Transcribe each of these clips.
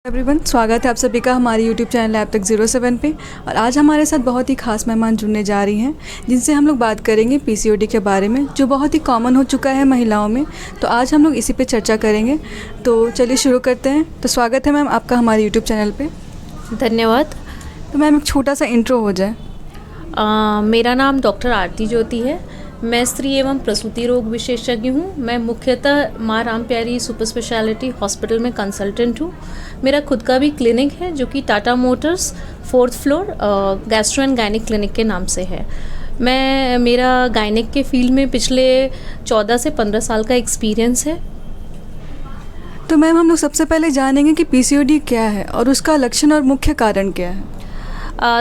Everyone, स्वागत है आप सभी का हमारे यूट्यूब चैनल लैब तक 07 पे। और आज हमारे साथ बहुत ही खास मेहमान जुड़ने जा रही हैं जिनसे हम लोग बात करेंगे पीसीओडी के बारे में, जो बहुत ही कॉमन हो चुका है महिलाओं में। तो आज हम लोग इसी पे चर्चा करेंगे। तो चलिए शुरू करते हैं। तो स्वागत है मैम आपका हमारे यूट्यूब चैनल पे। धन्यवाद। तो मैम एक छोटा सा इंट्रो हो जाए। मेरा नाम डॉक्टर आरती ज्योति है। मैं स्त्री एवं प्रसूति रोग विशेषज्ञ हूँ। मैं मुख्यतः माँ राम प्यारी सुपर स्पेशलिटी हॉस्पिटल में कंसल्टेंट हूँ। मेरा खुद का भी क्लिनिक है जो कि Tata Motors 4th floor gastro and gynaec clinic के नाम से है। मेरा गायनिक के फील्ड में पिछले 14 से 15 साल का एक्सपीरियंस है। तो मैम हम लोग सबसे पहले जानेंगे कि पीसीओडी क्या है और उसका लक्षण और मुख्य कारण क्या है।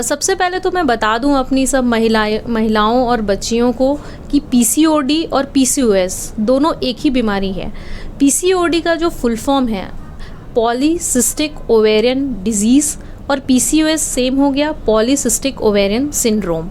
सबसे पहले तो मैं बता दूं अपनी सब महिलाओं और बच्चियों को कि पीसीओडी और पीसीओएस दोनों एक ही बीमारी है। पीसीओडी का जो फुल फॉर्म है पॉलीसिस्टिक ओवेरियन डिजीज़ और पीसीओएस सेम हो गया पॉलीसिस्टिक ओवेरियन सिंड्रोम।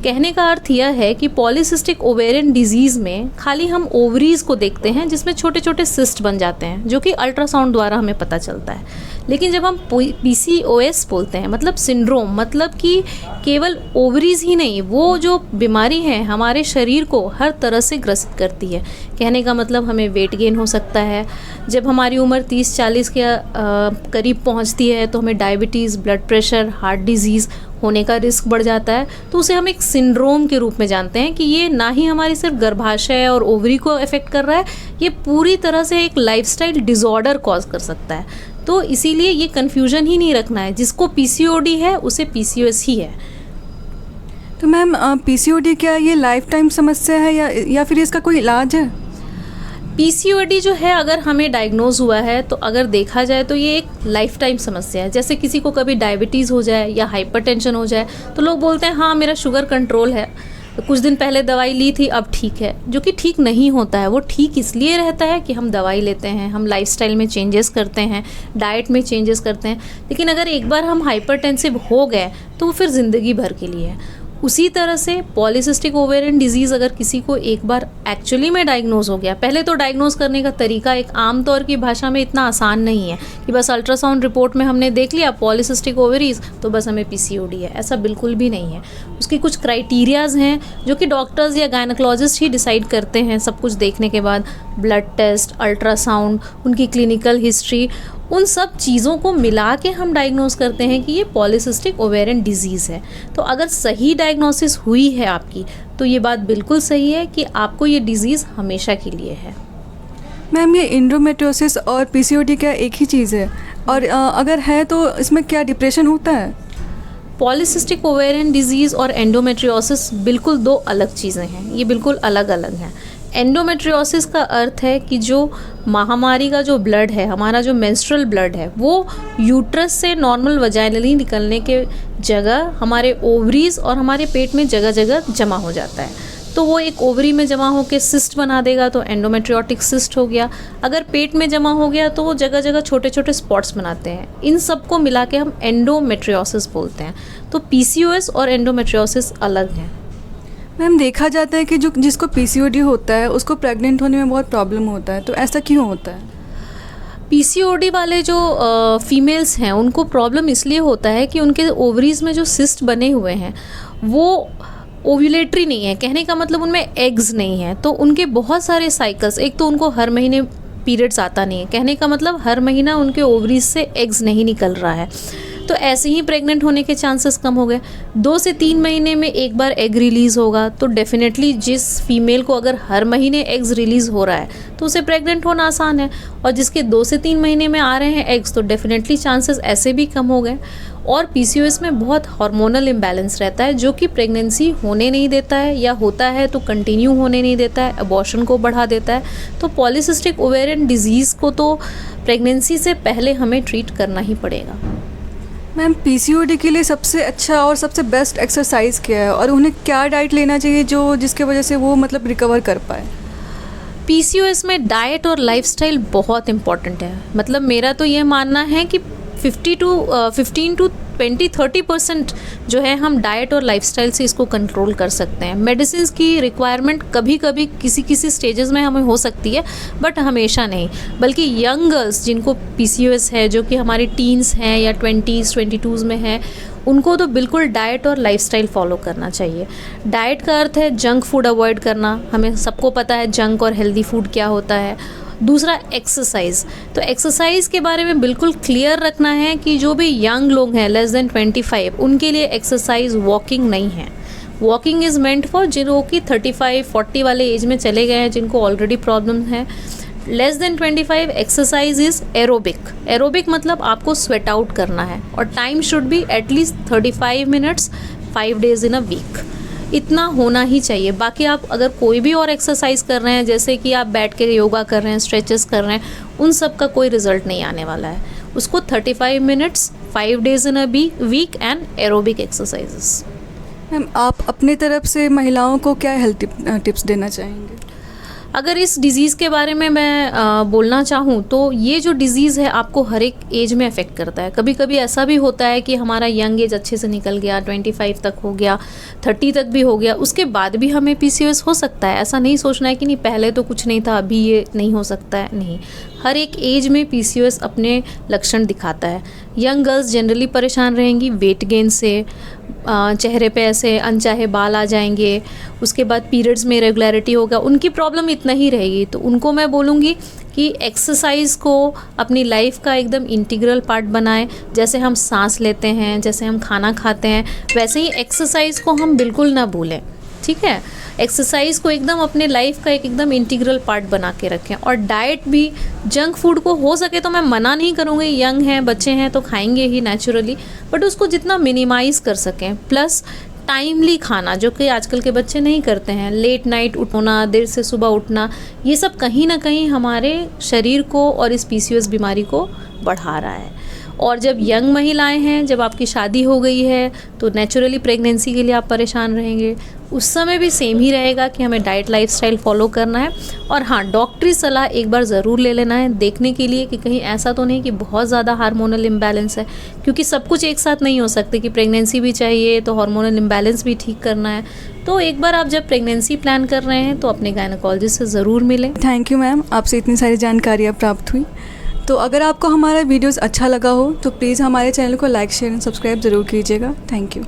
कहने का अर्थ यह है कि पॉलीसिस्टिक ओवेरियन डिजीज़ में खाली हम ओवरीज़ को देखते हैं जिसमें छोटे छोटे सिस्ट बन जाते हैं जो कि अल्ट्रासाउंड द्वारा हमें पता चलता है। लेकिन जब हम पीसीओएस बोलते हैं मतलब सिंड्रोम, मतलब कि केवल ओवरीज़ ही नहीं, वो जो बीमारी है हमारे शरीर को हर तरह से ग्रसित करती है। कहने का मतलब हमें वेट गेन हो सकता है। जब हमारी उम्र 30-40 के करीब पहुंचती है तो हमें diabetes, blood pressure, heart disease होने का रिस्क बढ़ जाता है। तो उसे हम एक सिंड्रोम के रूप में जानते हैं कि ये ना ही हमारी सिर्फ गर्भाशय और ओवरी को अफेक्ट कर रहा है, ये पूरी तरह से एक लाइफस्टाइल डिसऑर्डर कॉज कर सकता है। तो इसीलिए ये कन्फ्यूजन ही नहीं रखना है, जिसको पीसीओडी है उसे पीसीओएस ही है। तो मैम पीसीओडी क्या ये लाइफ टाइम समस्या है या फिर इसका कोई इलाज है? पीसीओडी जो है अगर हमें डायग्नोज हुआ है तो अगर देखा जाए तो ये एक लाइफ टाइम समस्या है। जैसे किसी को कभी डायबिटीज़ हो जाए या हाइपरटेंशन हो जाए तो लोग बोलते हैं हाँ मेरा शुगर कंट्रोल है, तो कुछ दिन पहले दवाई ली थी अब ठीक है, जो कि ठीक नहीं होता है। वो ठीक इसलिए रहता है कि हम दवाई लेते हैं, हम लाइफस्टाइल में चेंजेस करते हैं, डाइट में चेंजेस करते हैं। लेकिन अगर एक बार हम हाइपरटेंसिव हो गए तो वो फिर ज़िंदगी भर के लिए है। उसी तरह से पॉलीसिस्टिक ओवेरियन डिजीज़ अगर किसी को एक बार एक्चुअली में डायग्नोज हो गया, पहले तो डायग्नोज करने का तरीका एक आम तौर की भाषा में इतना आसान नहीं है कि बस अल्ट्रासाउंड रिपोर्ट में हमने देख लिया पॉलीसिस्टिक ओवेरीज तो बस हमें पीसीओडी है, ऐसा बिल्कुल भी नहीं है। उसकी कुछ क्राइटेरियाज़ हैं जो कि डॉक्टर्स या गायनोकोलॉजिस्ट ही डिसाइड करते हैं सब कुछ देखने के बाद। ब्लड टेस्ट, अल्ट्रासाउंड, उनकी क्लिनिकल हिस्ट्री, उन सब चीज़ों को मिला के हम डायग्नोस करते हैं कि ये पॉलीसिस्टिक ओवेरियन डिजीज़ है। तो अगर सही डायग्नोसिस हुई है आपकी तो ये बात बिल्कुल सही है कि आपको ये डिज़ीज़ हमेशा के लिए है। मैम ये एंडोमेट्रियोसिस और पीसीओडी क्या एक ही चीज़ है? और अगर है तो इसमें क्या डिप्रेशन होता है? पॉलीसिस्टिक ओवेरियन डिजीज़ और एंडोमेट्रियोसिस बिल्कुल दो अलग चीज़ें हैं, ये बिल्कुल अलग अलग हैं। एंडोमेट्रियोसिस का अर्थ है कि जो महामारी का जो ब्लड है, हमारा जो मेंस्ट्रुअल ब्लड है, वो यूट्रस से नॉर्मल वजाइनली निकलने के जगह हमारे ओवरीज और हमारे पेट में जगह जगह जमा हो जाता है। तो वो एक ओवरी में जमा होकर सिस्ट बना देगा तो एंडोमेट्रियोटिक सिस्ट हो गया। अगर पेट में जमा हो गया तो वो जगह जगह छोटे छोटे स्पॉट्स बनाते हैं। इन सब को मिला के हम एंडोमेट्रियोसिस बोलते हैं। तो पीसीओएस और एंडोमेट्रियोसिस अलग हैं। मैम देखा जाता है कि जिसको पीसीओडी होता है उसको प्रेग्नेंट होने में बहुत प्रॉब्लम होता है, तो ऐसा क्यों होता है? पीसीओडी वाले जो फीमेल्स हैं उनको प्रॉब्लम इसलिए होता है कि उनके ओवरीज में जो सिस्ट बने हुए हैं वो ओव्यूलेटरी नहीं है। कहने का मतलब उनमें एग्स नहीं है। तो उनके बहुत सारे साइकिल्स, एक तो उनको हर महीने पीरियड्स आता नहीं है, कहने का मतलब हर महीना उनके ओवरीज से एग्स नहीं निकल रहा है। तो ऐसे ही प्रेग्नेंट होने के चांसेस कम हो गए। 2 से 3 महीने में एक बार एग रिलीज़ होगा तो डेफिनेटली जिस फीमेल को अगर हर महीने एग्स रिलीज़ हो रहा है तो उसे प्रेग्नेंट होना आसान है। और जिसके 2 से 3 महीने में आ रहे हैं एग्स तो डेफिनेटली चांसेस ऐसे भी कम हो गए। और पीसीओएस में बहुत हार्मोनल इम्बैलेंस रहता है जो कि प्रेगनेंसी होने नहीं देता है, या होता है तो कंटिन्यू होने नहीं देता है, अबॉर्शन को बढ़ा देता है। तो पॉलीसिस्टिक ओवेरियन डिजीज़ को तो प्रेगनेंसी से पहले हमें ट्रीट करना ही पड़ेगा। मैम पीसीओडी के लिए सबसे अच्छा और सबसे बेस्ट एक्सरसाइज क्या है और उन्हें क्या डाइट लेना चाहिए जिसके वजह से वो मतलब रिकवर कर पाए? पीसीओएस में डाइट और लाइफस्टाइल बहुत इम्पॉर्टेंट है। मतलब मेरा तो ये मानना है कि 15 to 20-30% जो है हम डाइट और लाइफस्टाइल से इसको कंट्रोल कर सकते हैं। मेडिसिन की रिक्वायरमेंट कभी कभी किसी स्टेजेस में हमें हो सकती है, बट हमेशा नहीं। बल्कि यंग गर्ल्स जिनको PCOS है, जो कि हमारी टीन्स हैं या 20s 22s में है, उनको तो बिल्कुल डाइट और लाइफस्टाइल फॉलो करना चाहिए। डाइट का अर्थ है जंक फूड अवॉइड करना, हमें सबको पता है जंक और हेल्दी फूड क्या होता है। दूसरा एक्सरसाइज, तो एक्सरसाइज के बारे में बिल्कुल क्लियर रखना है कि जो भी यंग लोग हैं लेस देन 25, उनके लिए एक्सरसाइज वॉकिंग नहीं है। वॉकिंग इज़ मेंट फॉर जिनको कि 35-40 वाले एज में चले गए हैं, जिनको ऑलरेडी प्रॉब्लम है। Less than 25 exercise is aerobic. Aerobic मतलब आपको स्वेट आउट करना है और time should be at least 35 minutes 5 days in a week. इतना होना ही चाहिए। बाकी आप अगर कोई भी और एक्सरसाइज कर रहे हैं, जैसे कि आप बैठ के योगा कर रहे हैं, स्ट्रेचेस कर रहे हैं, उन सब का कोई रिजल्ट नहीं आने वाला है। उसको 35 minutes 5 days in a week and aerobic exercises. Ma'am, आप अपने तरफ से महिलाओं को क्या हेल्थ टिप्स देना चाहेंगे? अगर इस डिज़ीज़ के बारे में मैं बोलना चाहूँ तो ये जो डिज़ीज़ है आपको हर एक एज में अफेक्ट करता है। कभी कभी ऐसा भी होता है कि हमारा यंग एज अच्छे से निकल गया, 25 तक हो गया, 30 तक भी हो गया, उसके बाद भी हमें PCOS हो सकता है। ऐसा नहीं सोचना है कि नहीं पहले तो कुछ नहीं था अभी ये नहीं हो सकता है, नहीं। हर एक एज में PCOS अपने लक्षण दिखाता है। यंग गर्ल्स जनरली परेशान रहेंगी वेट गेन से, चेहरे पे ऐसे अनचाहे बाल आ जाएंगे, उसके बाद पीरियड्स में इरेगुलरिटी होगा, उनकी प्रॉब्लम इतना ही रहेगी। तो उनको मैं बोलूँगी कि एक्सरसाइज को अपनी लाइफ का एकदम इंटीग्रल पार्ट बनाएं। जैसे हम सांस लेते हैं, जैसे हम खाना खाते हैं, वैसे ही एक्सरसाइज को हम बिल्कुल ना भूलें, ठीक है। एक्सरसाइज को एकदम अपने लाइफ का एकदम इंटीग्रल पार्ट बना के रखें। और डाइट भी, जंक फूड को हो सके तो मैं मना नहीं करूँगी, यंग हैं, बच्चे हैं तो खाएंगे ही नेचुरली, बट उसको जितना मिनिमाइज़ कर सकें। प्लस टाइमली खाना, जो कि आजकल के बच्चे नहीं करते हैं, लेट नाइट उठना, देर से सुबह उठना, ये सब कहीं ना कहीं हमारे शरीर को और इस PCOS बीमारी को बढ़ा रहा है। और जब यंग महिलाएं हैं, जब आपकी शादी हो गई है, तो नेचुरली प्रेगनेंसी के लिए आप परेशान रहेंगे। उस समय भी सेम ही रहेगा कि हमें डाइट लाइफस्टाइल फॉलो करना है। और हाँ, डॉक्टरी सलाह एक बार ज़रूर ले लेना है, देखने के लिए कि कहीं ऐसा तो नहीं कि बहुत ज़्यादा हार्मोनल इम्बैलेंस है, क्योंकि सब कुछ एक साथ नहीं हो सकते कि प्रेगनेंसी भी चाहिए तो हार्मोनल इम्बैलेंस भी ठीक करना है। तो एक बार आप जब प्रेगनेंसी प्लान कर रहे हैं तो अपने गायनेकोलॉजिस्ट से ज़रूर मिलें। थैंक यू मैम, आपसे इतनी सारी जानकारियाँ प्राप्त हुई। तो अगर आपको हमारा वीडियोस अच्छा लगा हो तो प्लीज़ हमारे चैनल को लाइक, शेयर एंड सब्सक्राइब ज़रूर कीजिएगा। Thank you.